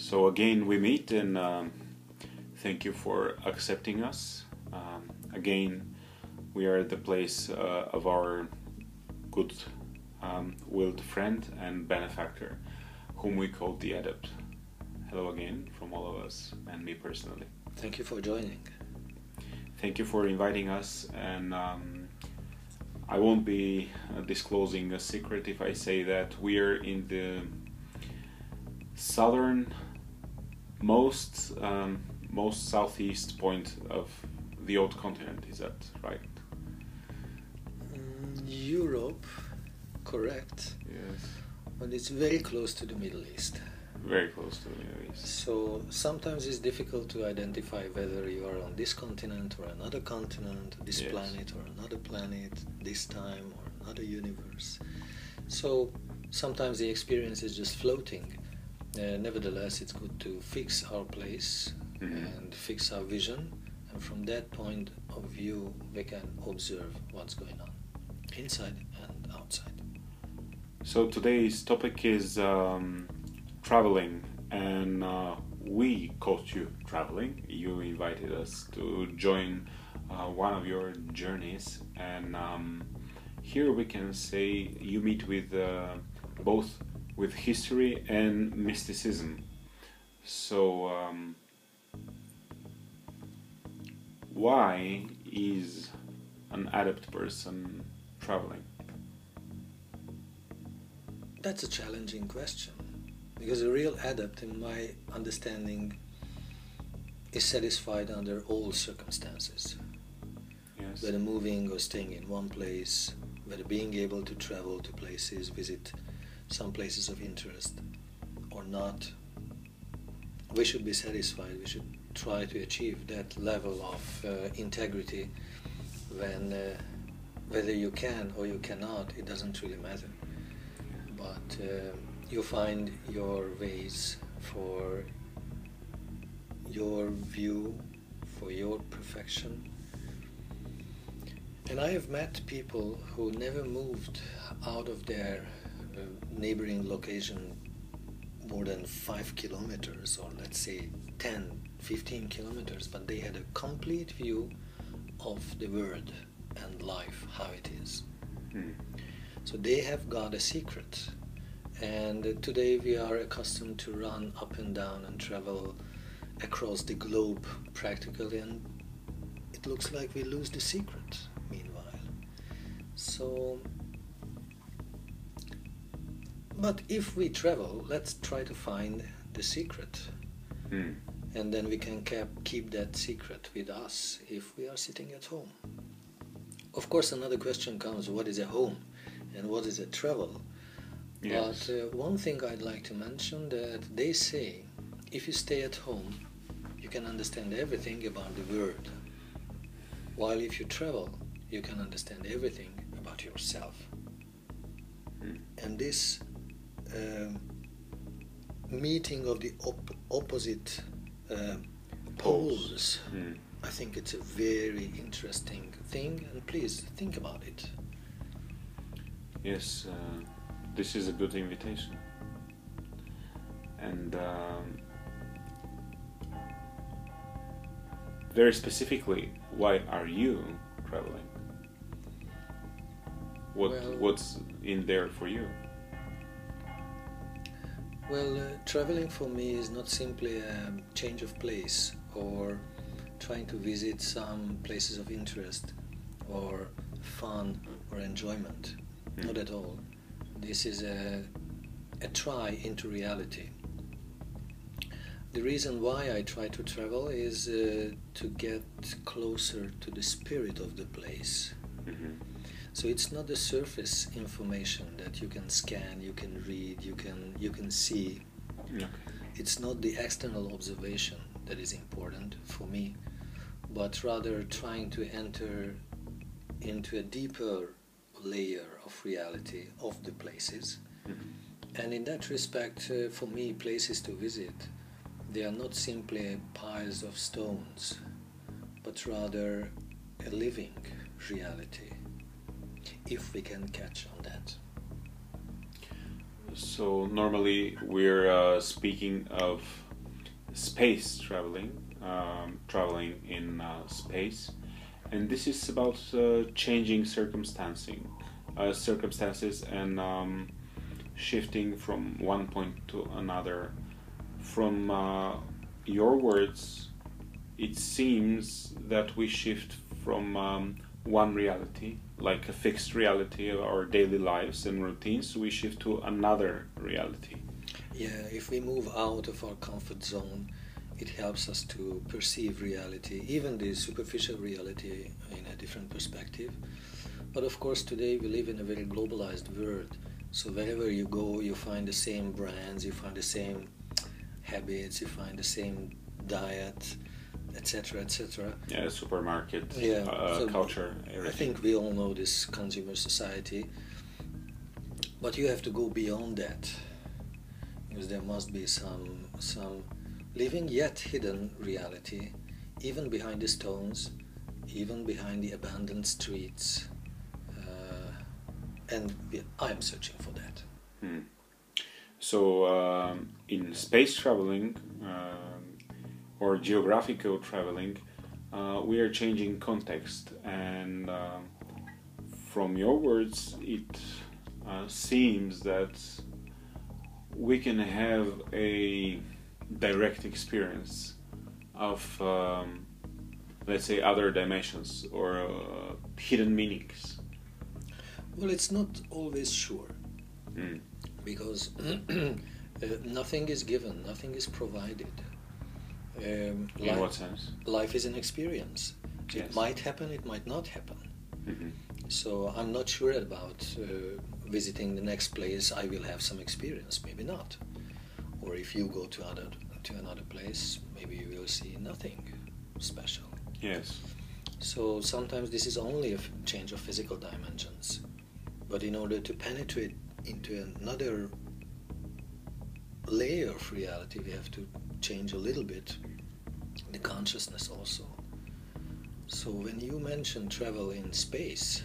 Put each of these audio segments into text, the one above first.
So again, we meet, and thank you for accepting us. Again, we are at the place of our good-willed friend and benefactor, whom we call the adept. Hello again from all of us and me personally. Thank you for joining. Thank you for inviting us, and I won't be disclosing a secret if I say that we are in the southernmost southeast point of the old continent. Is that right? Europe, correct. Yes. But it's very close to the Middle East. Very close to the Middle East. So sometimes it's difficult to identify whether you are on this continent or another continent, this Yes. planet or another planet, this time or another universe. So sometimes the experience is just floating. Nevertheless, it's good to fix our place and fix our vision, and from that point of view we can observe what's going on inside and outside. So today's topic is traveling, and we caught you traveling. You invited us to join one of your journeys, and here we can say you meet with both with history and mysticism. So why is an adept person traveling? That's a challenging question, because a real adept, in my understanding, is satisfied under all circumstances. Yes. Whether moving or staying in one place, whether being able to travel to places, visit some places of interest or not, we should be satisfied. We should try to achieve that level of integrity when whether you can or you cannot, it doesn't really matter. But you find your ways for your view, for your perfection. And I have met people who never moved out of their neighboring location more than 5 kilometers, or let's say 10, 15 kilometers, but they had a complete view of the world and life, how it is. So they have got a secret. And today we are accustomed to run up and down and travel across the globe practically, and it looks like we lose the secret meanwhile. So, but if we travel, let's try to find the secret. And then we can keep that secret with us if we are sitting at home. Of course, another question comes, what is a home and what is a travel? Yes. But one thing I'd like to mention, that they say if you stay at home, you can understand everything about the world, while if you travel, you can understand everything about yourself. And this meeting of the opposite poles, I think it's a very interesting thing, and please think about it. Yes, this is a good invitation. And very specifically, why are you traveling? What's in there for you? Well, traveling for me is not simply a change of place or trying to visit some places of interest or fun or enjoyment. Not at all. This is a try into reality. The reason why I try to travel is to get closer to the spirit of the place. So it's not the surface information that you can scan, you can read, you can see. Okay. It's not the external observation that is important for me, but rather trying to enter into a deeper layer of reality of the places. And in that respect, for me, places to visit, they are not simply piles of stones, but rather a living reality, if we can catch on that. So normally we're speaking of space traveling, traveling in space, and this is about changing circumstances and shifting from one point to another. From your words, it seems that we shift from one reality, like a fixed reality of our daily lives and routines, we shift to another reality. Yeah, if we move out of our comfort zone, it helps us to perceive reality, even the superficial reality, in a different perspective. But of course, today we live in a very globalized world. So wherever you go, you find the same brands, you find the same habits, you find the same diet, etc., etc. Yeah, supermarket, Yeah, so culture, everything. I think we all know this consumer society, but you have to go beyond that, because there must be some living yet hidden reality, even behind the stones, even behind the abandoned streets, I am searching for that. So, in space traveling or geographical traveling, we are changing context, and from your words, it seems that we can have a direct experience of, let's say, other dimensions or hidden meanings. Well, it's not always sure, because nothing is given, nothing is provided. In what sense? Life is an experience. Yes. It might happen, it might not happen. Mm-hmm. So I'm not sure about visiting the next place. I will have some experience, maybe not. Or if you go to another place, maybe you will see nothing special. Yes. So sometimes this is only a change of physical dimensions. But in order to penetrate into another layer of reality, we have to change a little bit the consciousness also. So when you mention travel in space,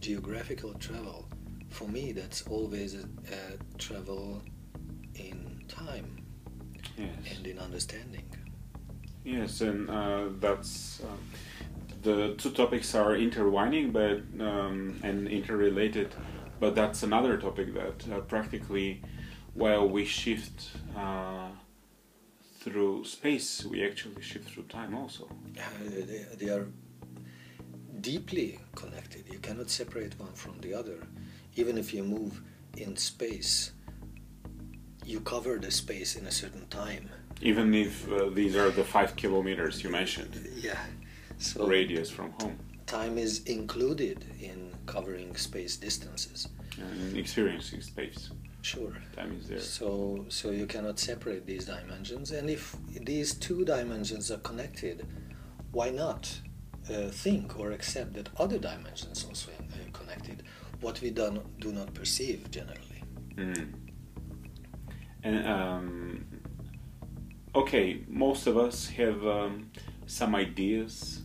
geographical travel, for me that's always a travel in time. Yes. And in understanding. Yes, and that's the two topics are intertwining, but and interrelated. But that's another topic that practically, while we shift through space, we actually shift through time also. They are deeply connected. You cannot separate one from the other. Even if you move in space, you cover the space in a certain time. Even if these are the 5 kilometers you mentioned. Yeah. So radius from home. Time is included in covering space distances. And experiencing space. Sure. Time is there. So you cannot separate these dimensions. And if these two dimensions are connected, why not think or accept that other dimensions also are connected? What we do not perceive generally. Mm. And okay, most of us have some ideas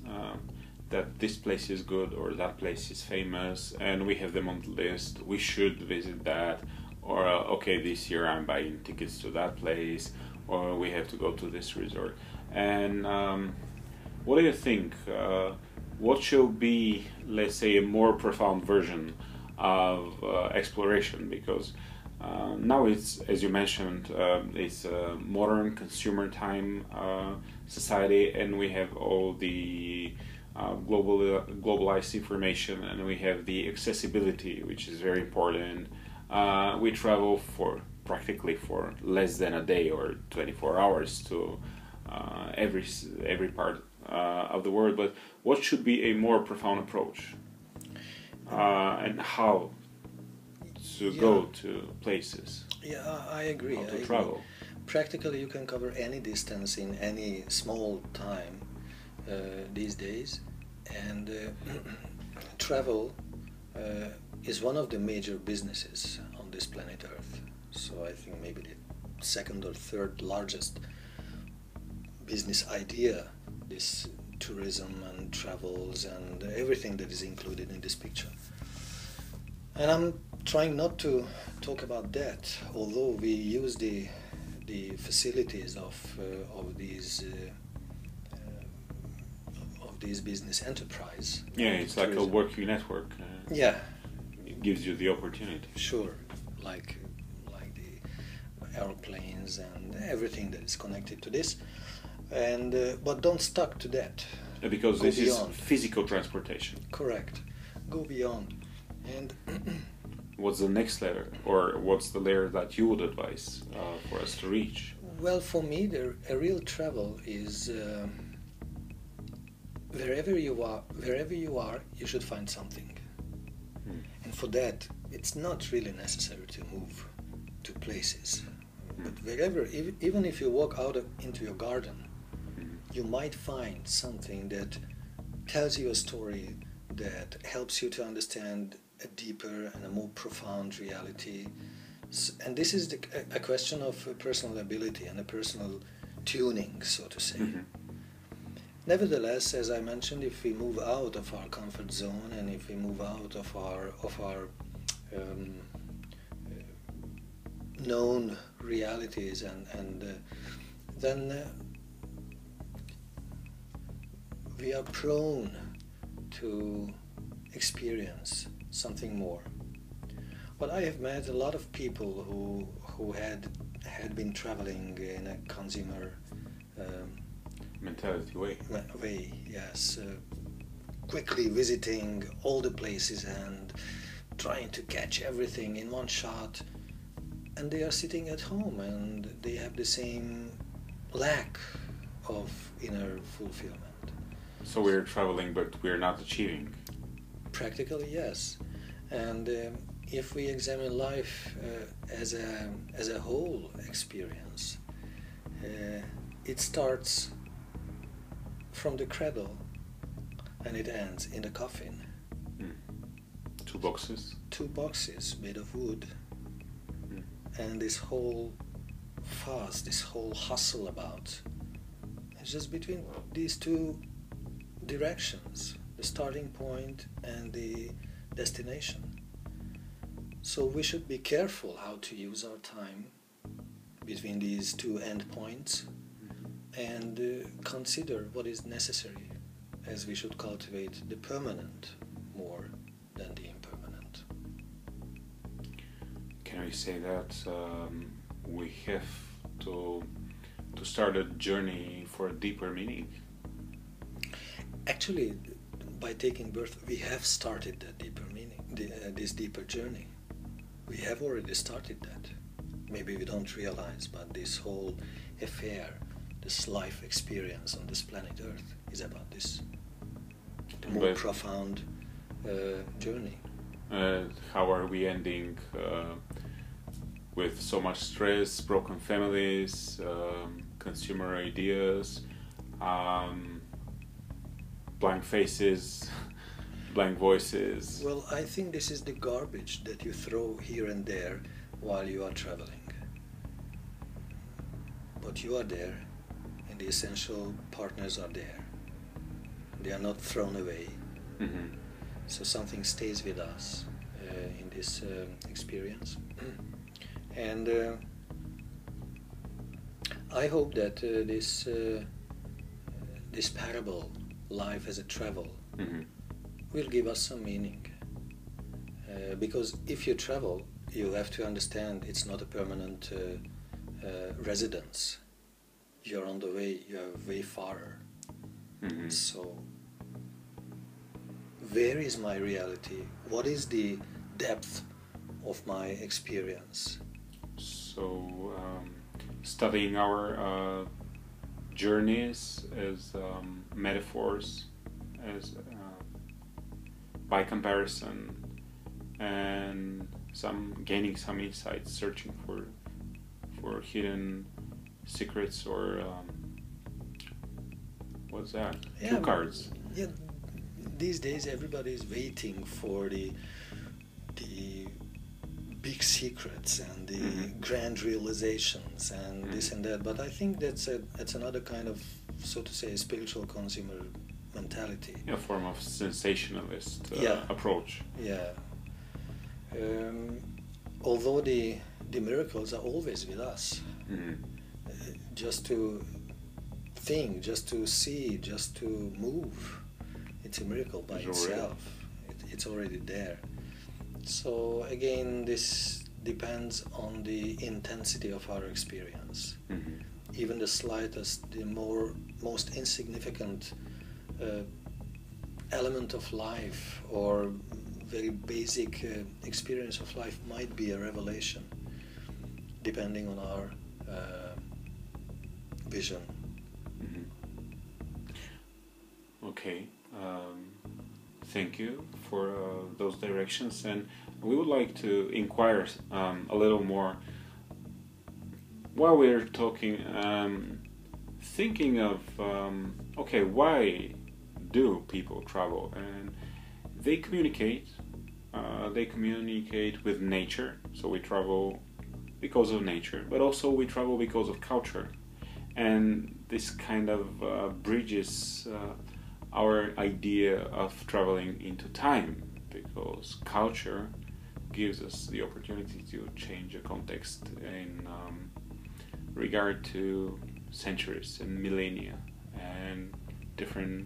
that this place is good or that place is famous, and we have them on the list. We should visit that, or okay, this year I'm buying tickets to that place, or we have to go to this resort. And what do you think? What should be, let's say, a more profound version of exploration? Because now it's, as you mentioned, it's a modern consumer time society, and we have all the globalized information, and we have the accessibility, which is very important. We travel practically for less than a day or 24 hours to every part of the world. But what should be a more profound approach, and how to go to places? Yeah, I agree. How to travel? Practically, you can cover any distance in any small time these days, and travel is one of the major businesses on this planet Earth. So I think maybe the second or third largest business idea, this tourism and travels and everything that is included in this picture. And I'm trying not to talk about that, although we use the the facilities of these business enterprise. Yeah, it's like a working network. Yeah, it gives you the opportunity. Sure, like the airplanes and everything that is connected to this, and but don't stuck to that. Because Go this beyond. is physical transportation. Correct. Go beyond. And what's the next layer, or what's the layer that you would advise for us to reach? Well, for me, a real travel is wherever you are, you should find something. And for that, it's not really necessary to move to places. But wherever, even if you walk out into your garden, you might find something that tells you a story that helps you to understand a deeper and a more profound reality. And this is a question of personal ability and a personal tuning, so to say. Nevertheless, as I mentioned, if we move out of our comfort zone and if we move out of our known realities, then we are prone to experience something more. But I have met a lot of people who had been traveling in a consumer mentality way. Yes, quickly visiting all the places and trying to catch everything in one shot, and they are sitting at home and they have the same lack of inner fulfillment. So we're traveling, but we're not achieving. Practically, yes. And if we examine life as a whole experience, it starts from the cradle and it ends in the coffin. Two boxes. Two boxes made of wood. And this whole fuss, this whole hustle about, it's just between these two directions, the starting point and the destination. So we should be careful how to use our time between these two endpoints and consider what is necessary, as we should cultivate the permanent more than the impermanent. Can we say that we have to start a journey for a deeper meaning? Actually, by taking birth, we have started the deeper meaning, this deeper journey. We have already started that. Maybe we don't realize, but this whole affair, this life experience on this planet Earth is about this, the more profound journey. How are we ending with so much stress, broken families, consumer ideas, blank faces, blank voices? Well, I think this is the garbage that you throw here and there while you are traveling. But you are there, and the essential partners are there. They are not thrown away. So something stays with us in this experience. And I hope that this parable, life as a travel, will give us some meaning. Because if you travel, you have to understand it's not a permanent residence. You're on the way, you're way farther. So where is my reality? What is the depth of my experience? So studying our journeys as metaphors, as by comparison, and gaining some insights, searching for hidden secrets, or what's that? Cue cards. Yeah, these days everybody is waiting for the big secrets and the grand realizations and this and that. But I think that's another kind of, so to say, spiritual consumer mentality. A form of sensationalist approach. Yeah. Although the miracles are always with us, Mm-hmm. Just to think, just to see, just to move. It's a miracle by itself. It's already there. So again, this depends on the intensity of our experience. Mm-hmm. Even the slightest, the most insignificant element of life or very basic experience of life might be a revelation, depending on our vision. Mm-hmm. Okay. Thank you for those directions, and we would like to inquire a little more while we're talking, thinking of okay, why do people travel? And they communicate with nature, so we travel because of nature, but also we travel because of culture, and this kind of bridges our idea of traveling into time, because culture gives us the opportunity to change the context in regard to centuries and millennia and different,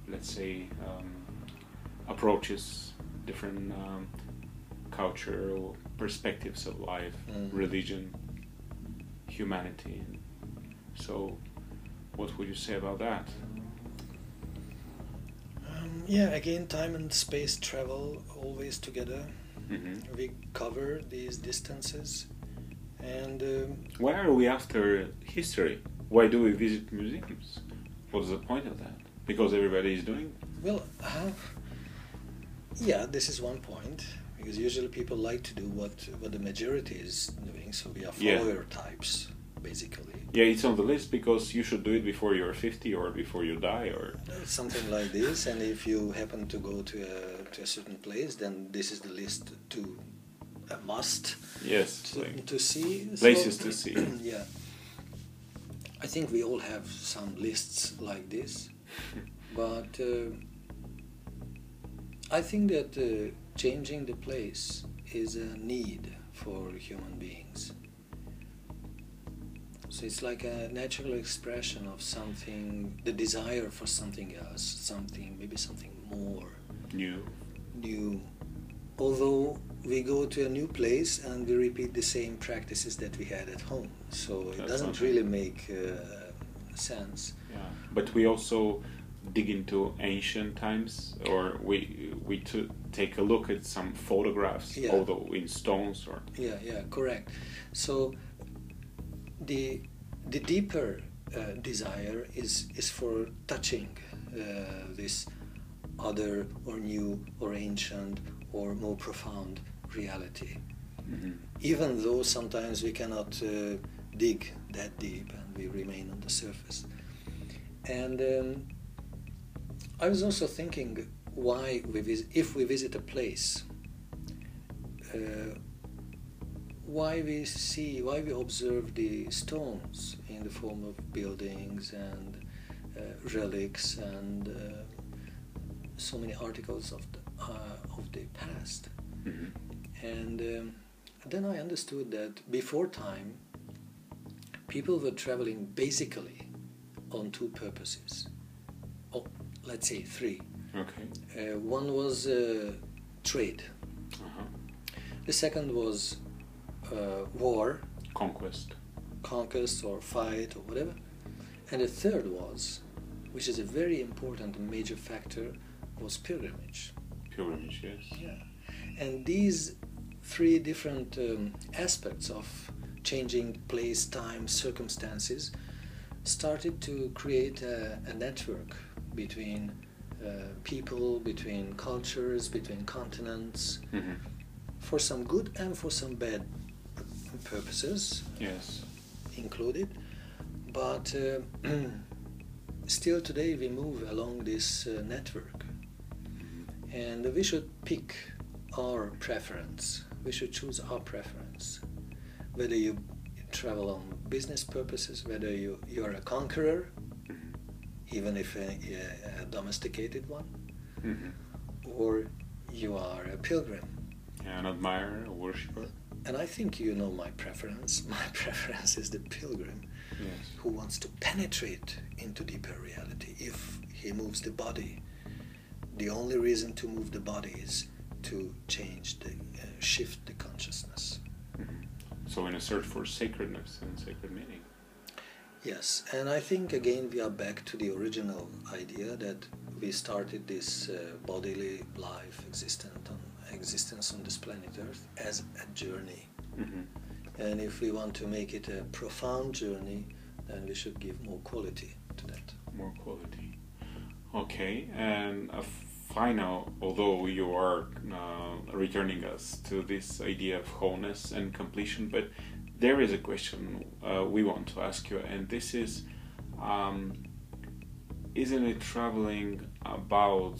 let's say, approaches, different cultural perspectives of life, religion, humanity. So, what would you say about that? Yeah, again, time and space travel always together. Mm-hmm. We cover these distances, and why are we after history? Why do we visit museums? What's the point of that? Because everybody is doing it? Well, yeah, this is one point, because usually people like to do what the majority is doing, so we are follower types, basically. Yeah, it's on the list because you should do it before you're 50 or before you die, or something like this. And if you happen to go to a certain place, then this is the list to a must. Yes, to see places to see. Yeah, I think we all have some lists like this, but I think that changing the place is a need for human beings. So it's like a natural expression of something, the desire for something else, maybe something more new. Although we go to a new place and we repeat the same practices that we had at home, so it doesn't really make sense. Yeah, but we also dig into ancient times, or we take a look at some photographs, although in stones or. Yeah, correct. So the deeper desire is for touching this other or new or ancient or more profound reality. Mm-hmm. Even though sometimes we cannot dig that deep and we remain on the surface. And I was also thinking why if we visit a place, why we observe the stones in the form of buildings and relics and so many articles of the past. Mm-hmm. And then I understood that before time, people were traveling basically on two purposes. Oh, let's say three. Okay. One was trade. Uh-huh. The second was war, conquest or fight or whatever. And the third was, which is a very important and major factor, was pilgrimage. Pilgrimage, yes. Yeah. And these three different aspects of changing place, time, circumstances started to create a network between people, between cultures, between continents, mm-hmm. for some good and for some bad purposes, yes, included. But still today we move along this network, and we should pick our preference. We should choose our preference. Whether you travel on business purposes, whether you're a conqueror, even if a domesticated one, mm-hmm. or you are a pilgrim. Yeah, an admirer, a worshipper. And I think you know my preference. My preference is the pilgrim, Yes. who wants to penetrate into deeper reality. If he moves the body, the only reason to move the body is to change shift the consciousness. Mm-hmm. So in a search for sacredness and sacred meaning. Yes, and I think again we are back to the original idea that we started this bodily life existence on this planet Earth as a journey. Mm-hmm. And if we want to make it a profound journey, then we should give more quality to that. More quality. Okay, and a final, although you are returning us to this idea of wholeness and completion, but there is a question we want to ask you, and this is, isn't it traveling about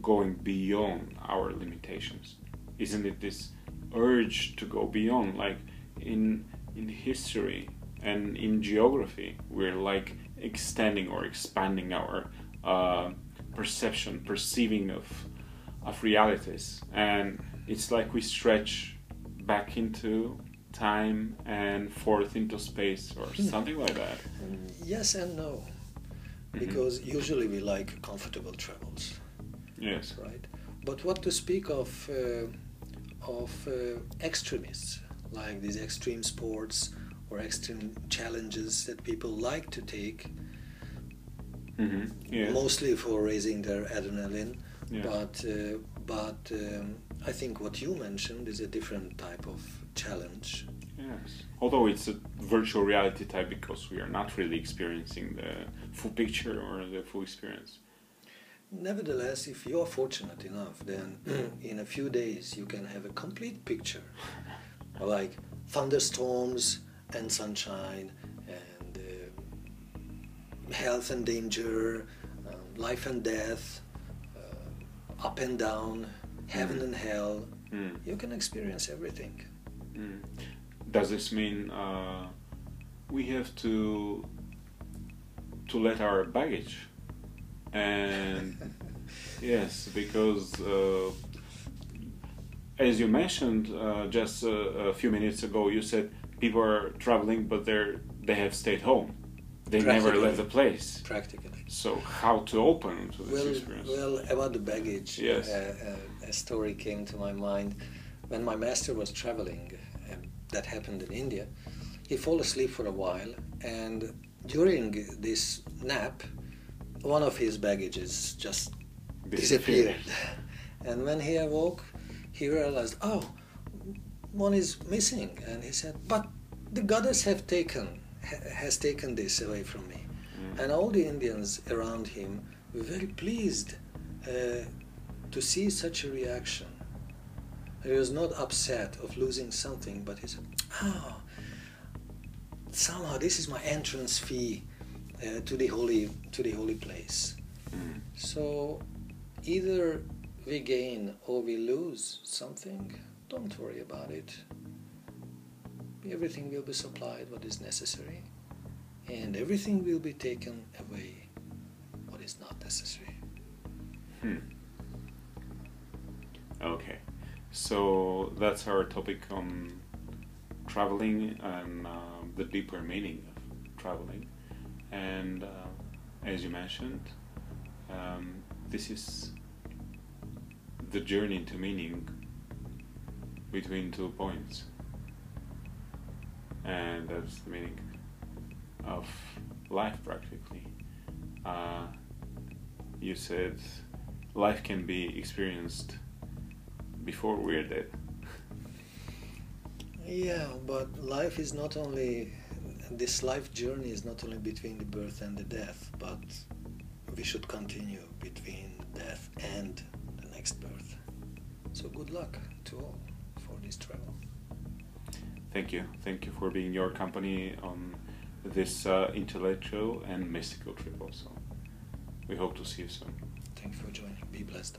going beyond our limitations? Isn't it this urge to go beyond? Like in history and in geography, we're like extending or expanding our perceiving of realities, and it's like we stretch back into time and forth into space or something like that. Yes and no, because usually we like comfortable travels. Yes. Right. But what to speak of extremists, like these extreme sports or extreme challenges that people like to take, Yes. mostly for raising their adrenaline. Yes. But I think what you mentioned is a different type of challenge. Yes. Although it's a virtual reality type, because we are not really experiencing the full picture or the full experience. Nevertheless, if you are fortunate enough, then in a few days you can have a complete picture, like thunderstorms and sunshine and health and danger, life and death, up and down, heaven and hell. You can experience everything. Does this mean we have to let our baggage? And yes, because as you mentioned just a few minutes ago, you said people are traveling, but they have stayed home. They never left the place. Practically. So how to open to this experience? Well, about the baggage, yes. A story came to my mind. When my master was traveling, that happened in India, he fell asleep for a while, and during this nap, one of his baggages just disappeared. And when he awoke, he realized, oh, one is missing. And he said, but the goddess has taken this away from me. And all the Indians around him were very pleased to see such a reaction. He was not upset of losing something, but he said, oh, somehow this is my entrance fee to the holy place. So either we gain or we lose something. Don't worry about it. Everything will be supplied what is necessary, and everything will be taken away what is not necessary. Okay, so that's our topic on traveling and the deeper meaning of traveling. And as you mentioned, this is the journey into meaning between 2 points, and that's the meaning of life practically. You said life can be experienced before we're dead. Yeah, but life is not only, this life journey is not only between the birth and the death, but we should continue between death and the next birth. So good luck to all for this travel. Thank you for being your company on this intellectual and mystical trip also. We hope to see you soon. Thanks for joining. Be blessed.